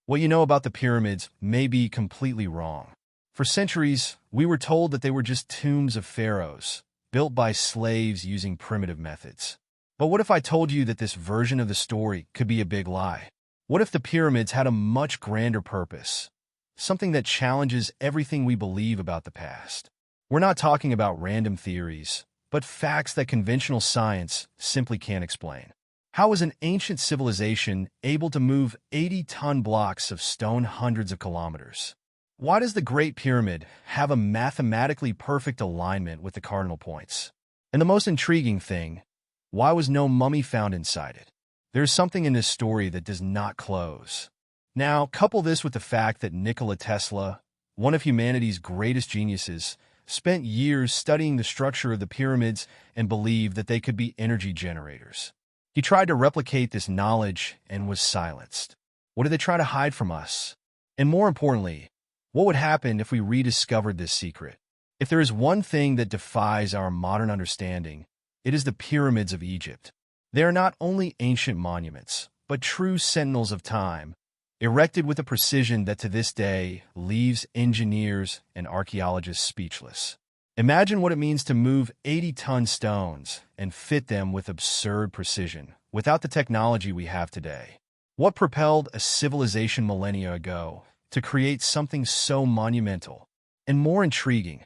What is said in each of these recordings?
What you know about the pyramids may be completely wrong. For centuries, we were told that they were just tombs of pharaohs, built by slaves using primitive methods. But what if I told you that this version of the story could be a big lie? What if the pyramids had a much grander purpose? Something that challenges everything we believe about the past. We're not talking about random theories, but facts that conventional science simply can't explain. How was an ancient civilization able to move 80-ton blocks of stone hundreds of kilometers? Why does the Great Pyramid have a mathematically perfect alignment with the cardinal points? And the most intriguing thing, why was no mummy found inside it? There's something in this story that does not close. Now, couple this with the fact that Nikola Tesla, one of humanity's greatest geniuses, spent years studying the structure of the pyramids and believed that they could be energy generators. He tried to replicate this knowledge and was silenced. What did they try to hide from us? And more importantly, what would happen if we rediscovered this secret? If there is one thing that defies our modern understanding, it is the pyramids of Egypt. They are not only ancient monuments, but true sentinels of time, erected with a precision that to this day leaves engineers and archaeologists speechless. Imagine what it means to move 80-ton stones and fit them with absurd precision without the technology we have today. What propelled a civilization millennia ago to create something so monumental? And more intriguing,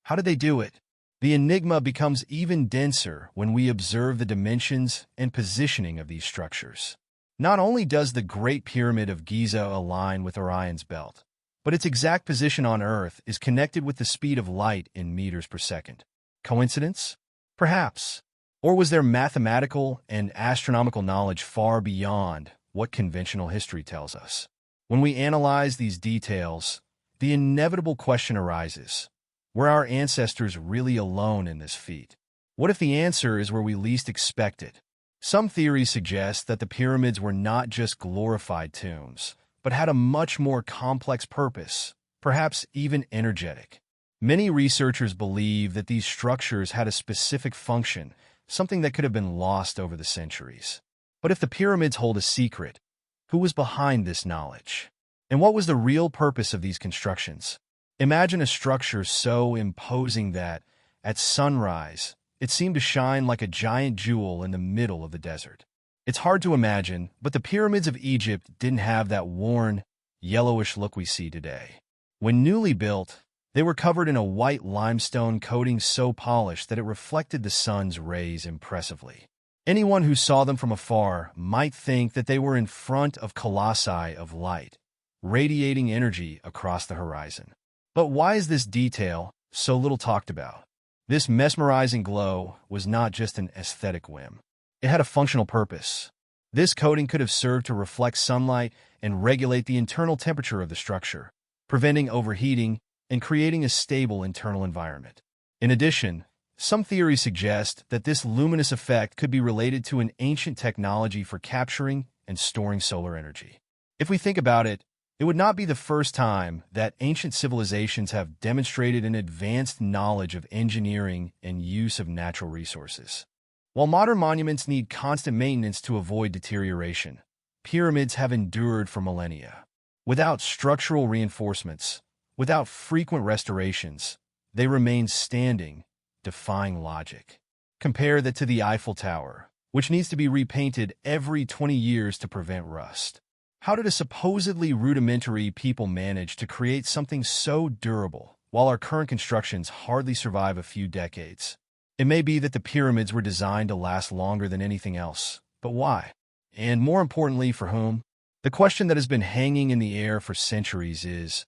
how did they do it? The enigma becomes even denser when we observe the dimensions and positioning of these structures. Not only does the Great Pyramid of Giza align with Orion's belt, but its exact position on Earth is connected with the speed of light in meters per second. Coincidence? Perhaps. Or was there mathematical and astronomical knowledge far beyond what conventional history tells us? When we analyze these details, the inevitable question arises: were our ancestors really alone in this feat? What if the answer is where we least expect it? Some theories suggest that the pyramids were not just glorified tombs, but had a much more complex purpose, perhaps even energetic. Many researchers believe that these structures had a specific function, something that could have been lost over the centuries. But if the pyramids hold a secret, who was behind this knowledge? And what was the real purpose of these constructions? Imagine a structure so imposing that, at sunrise, it seemed to shine like a giant jewel in the middle of the desert. It's hard to imagine, but the pyramids of Egypt didn't have that worn, yellowish look we see today. When newly built, they were covered in a white limestone coating so polished that it reflected the sun's rays impressively. Anyone who saw them from afar might think that they were in front of colossi of light, radiating energy across the horizon. But why is this detail so little talked about? This mesmerizing glow was not just an aesthetic whim. It had a functional purpose. This coating could have served to reflect sunlight and regulate the internal temperature of the structure, preventing overheating and creating a stable internal environment. In addition, some theories suggest that this luminous effect could be related to an ancient technology for capturing and storing solar energy. If we think about it, it would not be the first time that ancient civilizations have demonstrated an advanced knowledge of engineering and use of natural resources. While modern monuments need constant maintenance to avoid deterioration, pyramids have endured for millennia. Without structural reinforcements, without frequent restorations, they remain standing, defying logic. Compare that to the Eiffel Tower, which needs to be repainted every 20 years to prevent rust. How did a supposedly rudimentary people manage to create something so durable, while our current constructions hardly survive a few decades? It may be that the pyramids were designed to last longer than anything else, but why? And more importantly, for whom? The question that has been hanging in the air for centuries is,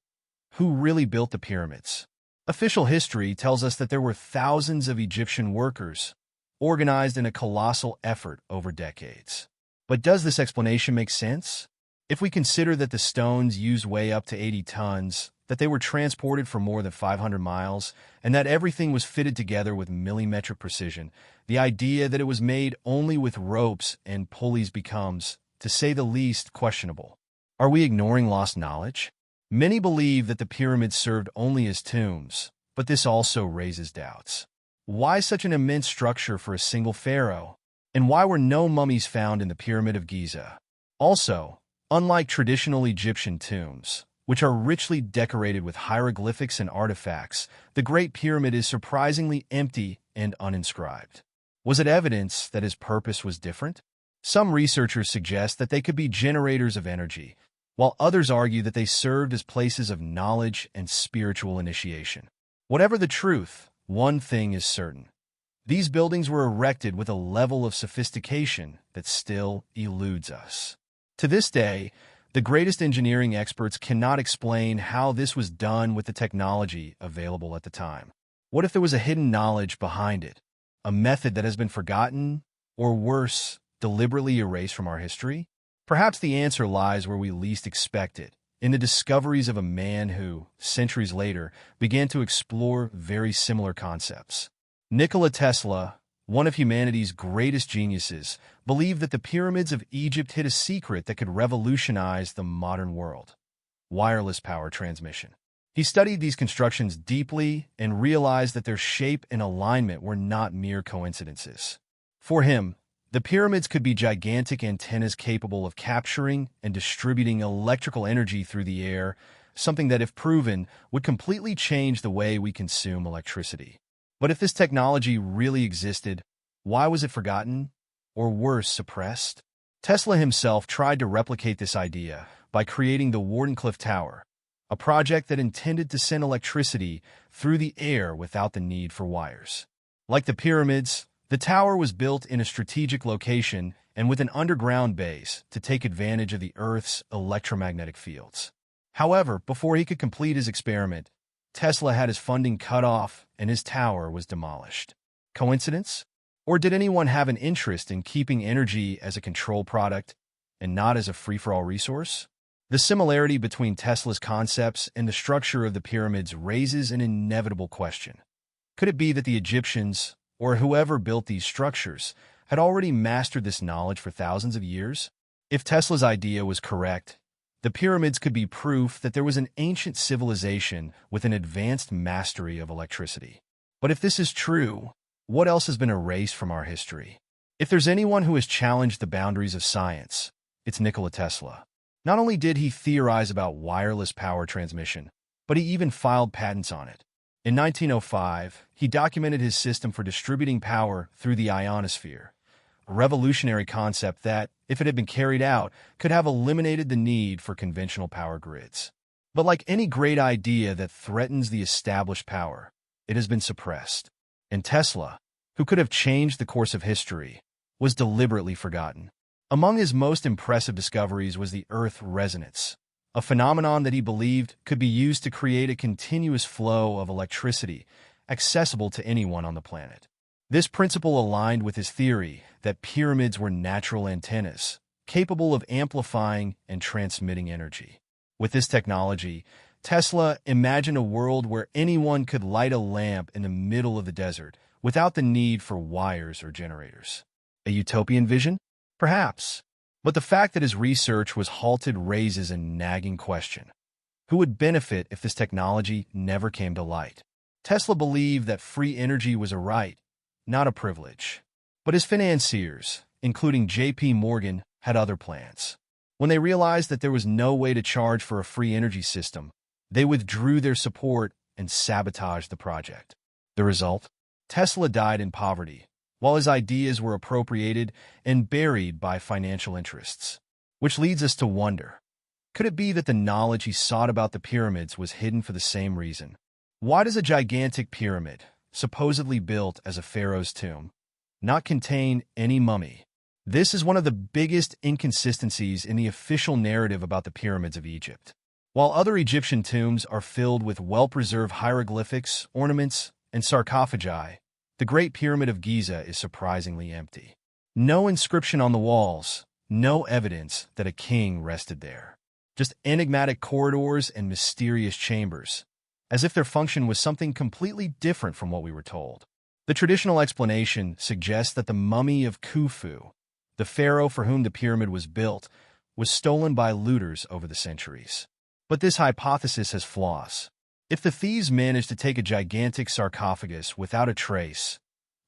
who really built the pyramids? Official history tells us that there were thousands of Egyptian workers, organized in a colossal effort over decades. But does this explanation make sense? If we consider that the stones used weigh up to 80 tons, that they were transported for more than 500 miles, and that everything was fitted together with millimetric precision, the idea that it was made only with ropes and pulleys becomes, to say the least, questionable. Are we ignoring lost knowledge? Many believe that the pyramids served only as tombs, but this also raises doubts. Why such an immense structure for a single pharaoh? And why were no mummies found in the Pyramid of Giza? Also, Unlike traditional Egyptian tombs, which are richly decorated with hieroglyphics and artifacts, the Great Pyramid is surprisingly empty and uninscribed. Was it evidence that his purpose was different? Some researchers suggest that they could be generators of energy, while others argue that they served as places of knowledge and spiritual initiation. Whatever the truth, one thing is certain. These buildings were erected with a level of sophistication that still eludes us. To this day, the greatest engineering experts cannot explain how this was done with the technology available at the time. What if there was a hidden knowledge behind it? A method that has been forgotten, or worse, deliberately erased from our history? Perhaps the answer lies where we least expect it, in the discoveries of a man who, centuries later, began to explore very similar concepts. Nikola Tesla, one of humanity's greatest geniuses, believed that the pyramids of Egypt hid a secret that could revolutionize the modern world: wireless power transmission. He studied these constructions deeply and realized that their shape and alignment were not mere coincidences. For him, the pyramids could be gigantic antennas capable of capturing and distributing electrical energy through the air, something that, if proven, would completely change the way we consume electricity. But if this technology really existed, why was it forgotten, or worse, suppressed? Tesla himself tried to replicate this idea by creating the Wardenclyffe Tower, a project that intended to send electricity through the air without the need for wires. Like the pyramids, the tower was built in a strategic location and with an underground base to take advantage of the Earth's electromagnetic fields. However, before he could complete his experiment, Tesla had his funding cut off and his tower was demolished. Coincidence? Or did anyone have an interest in keeping energy as a control product and not as a free-for-all resource? The similarity between Tesla's concepts and the structure of the pyramids raises an inevitable question. Could it be that the Egyptians, or whoever built these structures, had already mastered this knowledge for thousands of years? If Tesla's idea was correct, the pyramids could be proof that there was an ancient civilization with an advanced mastery of electricity. But if this is true, what else has been erased from our history? If there's anyone who has challenged the boundaries of science, it's Nikola Tesla. Not only did he theorize about wireless power transmission, but he even filed patents on it. In 1905, he documented his system for distributing power through the ionosphere, a revolutionary concept that, if it had been carried out, could have eliminated the need for conventional power grids. But like any great idea that threatens the established power, it has been suppressed. And Tesla, who could have changed the course of history, was deliberately forgotten. Among his most impressive discoveries was the Earth resonance, a phenomenon that he believed could be used to create a continuous flow of electricity accessible to anyone on the planet. This principle aligned with his theory that pyramids were natural antennas, capable of amplifying and transmitting energy. With this technology, Tesla imagined a world where anyone could light a lamp in the middle of the desert without the need for wires or generators. A utopian vision? Perhaps. But the fact that his research was halted raises a nagging question. Who would benefit if this technology never came to light? Tesla believed that free energy was a right, not a privilege. But his financiers, including J.P. Morgan, had other plans. When they realized that there was no way to charge for a free energy system, they withdrew their support and sabotaged the project. The result? Tesla died in poverty, while his ideas were appropriated and buried by financial interests. Which leads us to wonder, could it be that the knowledge he sought about the pyramids was hidden for the same reason? Why does a gigantic pyramid, supposedly built as a pharaoh's tomb, not contain any mummy? This is one of the biggest inconsistencies in the official narrative about the pyramids of Egypt. While other Egyptian tombs are filled with well-preserved hieroglyphics, ornaments, and sarcophagi, the Great Pyramid of Giza is surprisingly empty. No inscription on the walls, no evidence that a king rested there. Just enigmatic corridors and mysterious chambers, as if their function was something completely different from what we were told. The traditional explanation suggests that the mummy of Khufu, the pharaoh for whom the pyramid was built, was stolen by looters over the centuries. But this hypothesis has flaws. If the thieves managed to take a gigantic sarcophagus without a trace,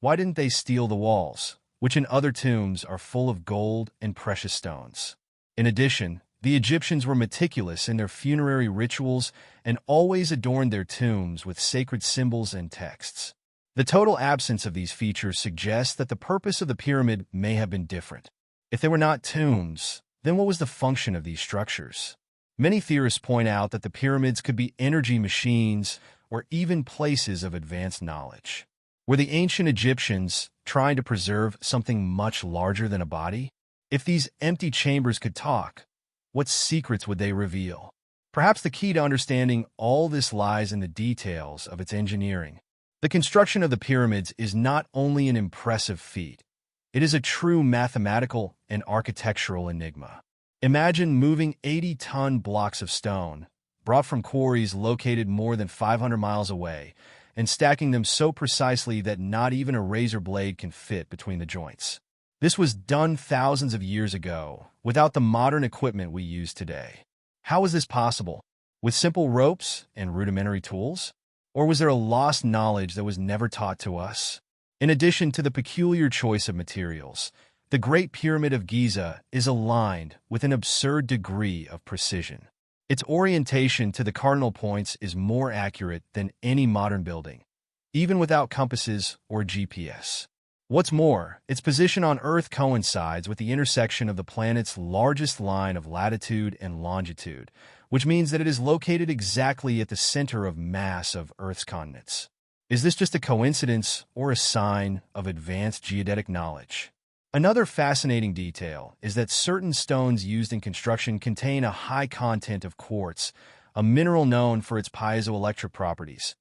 why didn't they steal the walls, which in other tombs are full of gold and precious stones? In addition, The Egyptians were meticulous in their funerary rituals and always adorned their tombs with sacred symbols and texts. The total absence of these features suggests that the purpose of the pyramid may have been different. If they were not tombs, then what was the function of these structures? Many theorists point out that the pyramids could be energy machines or even places of advanced knowledge. Were the ancient Egyptians trying to preserve something much larger than a body? If these empty chambers could talk, what secrets would they reveal? Perhaps the key to understanding all this lies in the details of its engineering. The construction of the pyramids is not only an impressive feat, it is a true mathematical and architectural enigma. Imagine moving 80-ton blocks of stone, brought from quarries located more than 500 miles away, and stacking them so precisely that not even a razor blade can fit between the joints. This was done thousands of years ago, without the modern equipment we use today. How was this possible? With simple ropes and rudimentary tools? Or was there a lost knowledge that was never taught to us? In addition to the peculiar choice of materials, the Great Pyramid of Giza is aligned with an absurd degree of precision. Its orientation to the cardinal points is more accurate than any modern building, even without compasses or GPS. What's more, its position on Earth coincides with the intersection of the planet's largest line of latitude and longitude, which means that it is located exactly at the center of mass of Earth's continents. Is this just a coincidence or a sign of advanced geodetic knowledge? Another fascinating detail is that certain stones used in construction contain a high content of quartz, a mineral known for its piezoelectric properties.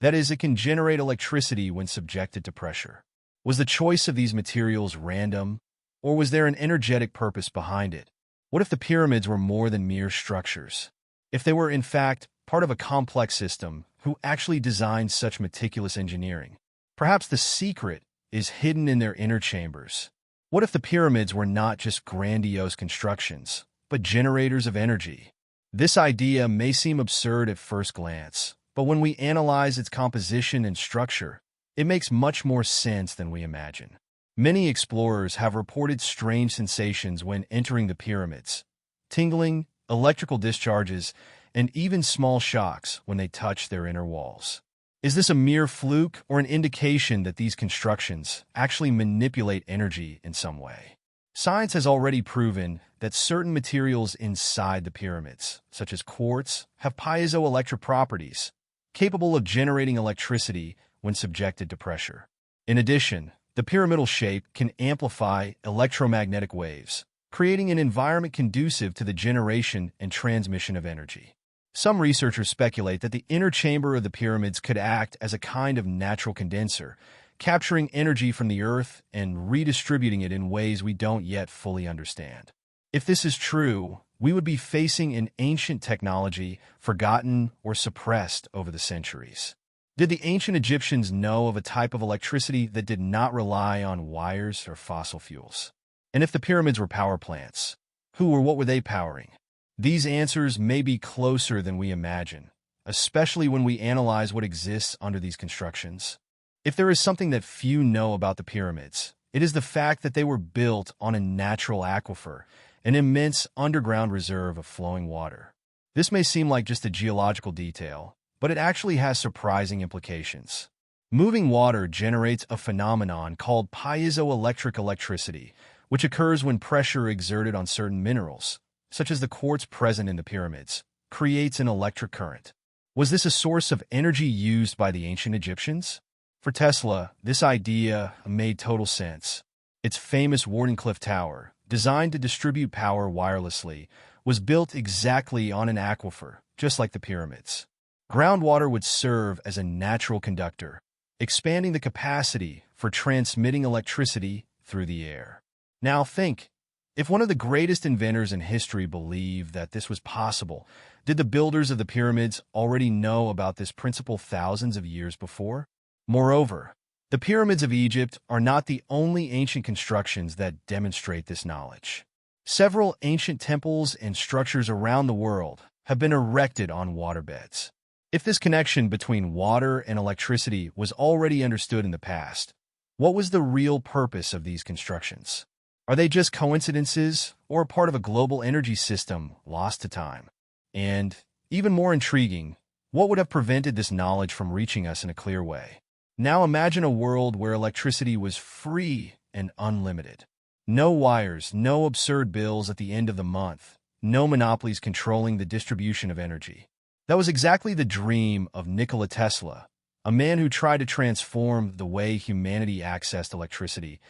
That is, it can generate electricity when subjected to pressure. Was the choice of these materials random, or was there an energetic purpose behind it? What if the pyramids were more than mere structures? If they were, in fact, part of a complex system, who actually designed such meticulous engineering? Perhaps the secret is hidden in their inner chambers. What if the pyramids were not just grandiose constructions, but generators of energy? This idea may seem absurd at first glance, but when we analyze its composition and structure, it makes much more sense than we imagine. Many explorers have reported strange sensations when entering the pyramids: tingling, electrical discharges, and even small shocks when they touch their inner walls. Is this a mere fluke or an indication that these constructions actually manipulate energy in some way? Science has already proven that certain materials inside the pyramids, such as quartz, have piezoelectric properties, capable of generating electricity when subjected to pressure. In addition, the pyramidal shape can amplify electromagnetic waves, creating an environment conducive to the generation and transmission of energy. Some researchers speculate that the inner chamber of the pyramids could act as a kind of natural condenser, capturing energy from the Earth and redistributing it in ways we don't yet fully understand. If this is true, we would be facing an ancient technology forgotten or suppressed over the centuries. Did the ancient Egyptians know of a type of electricity that did not rely on wires or fossil fuels? And if the pyramids were power plants, who or what were they powering? These answers may be closer than we imagine, especially when we analyze what exists under these constructions. If there is something that few know about the pyramids, it is the fact that they were built on a natural aquifer, an immense underground reserve of flowing water. This may seem like just a geological detail, but it actually has surprising implications. Moving water generates a phenomenon called piezoelectric electricity, which occurs when pressure exerted on certain minerals, such as the quartz present in the pyramids, creates an electric current. Was this a source of energy used by the ancient Egyptians? For Tesla, this idea made total sense. Its famous Wardenclyffe Tower, designed to distribute power wirelessly, was built exactly on an aquifer, just like the pyramids. Groundwater would serve as a natural conductor, expanding the capacity for transmitting electricity through the air. Now think, if one of the greatest inventors in history believed that this was possible, did the builders of the pyramids already know about this principle thousands of years before? Moreover, the pyramids of Egypt are not the only ancient constructions that demonstrate this knowledge. Several ancient temples and structures around the world have been erected on waterbeds. If this connection between water and electricity was already understood in the past, what was the real purpose of these constructions? Are they just coincidences or part of a global energy system lost to time? And, even more intriguing, what would have prevented this knowledge from reaching us in a clear way? Now imagine a world where electricity was free and unlimited. No wires, no absurd bills at the end of the month, no monopolies controlling the distribution of energy. That was exactly the dream of Nikola Tesla, a man who tried to transform the way humanity accessed electricity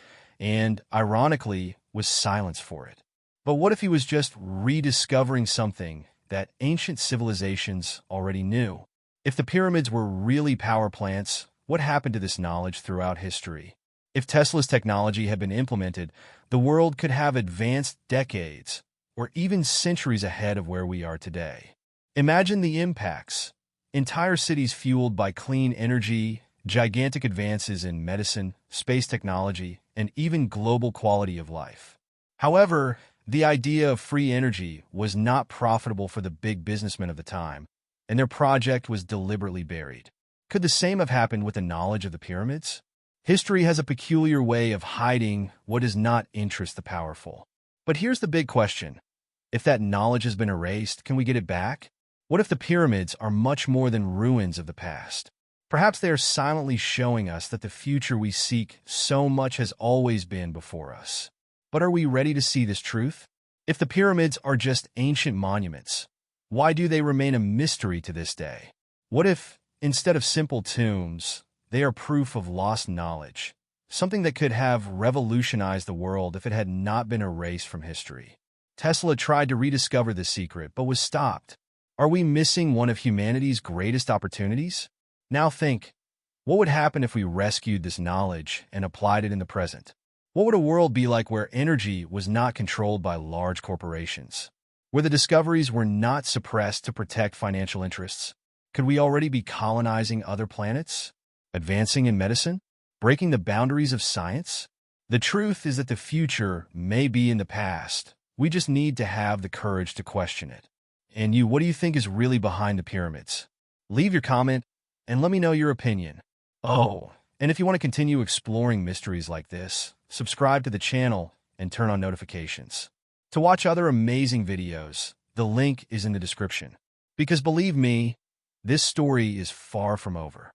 and, ironically, was silenced for it. But what if he was just rediscovering something that ancient civilizations already knew? If the pyramids were really power plants, what happened to this knowledge throughout history? If Tesla's technology had been implemented, the world could have advanced decades or even centuries ahead of where we are today. Imagine the impacts. Entire cities fueled by clean energy, gigantic advances in medicine, space technology, and even global quality of life. However, the idea of free energy was not profitable for the big businessmen of the time, and their project was deliberately buried. Could the same have happened with the knowledge of the pyramids? History has a peculiar way of hiding what does not interest the powerful. But here's the big question. If that knowledge has been erased, can we get it back? What if the pyramids are much more than ruins of the past? Perhaps they are silently showing us that the future we seek so much has always been before us. But are we ready to see this truth? If the pyramids are just ancient monuments, why do they remain a mystery to this day? What if, instead of simple tombs, they are proof of lost knowledge, something that could have revolutionized the world if it had not been erased from history? Tesla tried to rediscover the secret, but was stopped. Are we missing one of humanity's greatest opportunities? Now think, what would happen if we rescued this knowledge and applied it in the present? What would a world be like where energy was not controlled by large corporations? Where the discoveries were not suppressed to protect financial interests? Could we already be colonizing other planets? Advancing in medicine? Breaking the boundaries of science? The truth is that the future may be in the past. We just need to have the courage to question it. And you, what do you think is really behind the pyramids? Leave your comment and let me know your opinion. Oh, and if you want to continue exploring mysteries like this, subscribe to the channel and turn on notifications. To watch other amazing videos, the link is in the description. Because believe me, this story is far from over.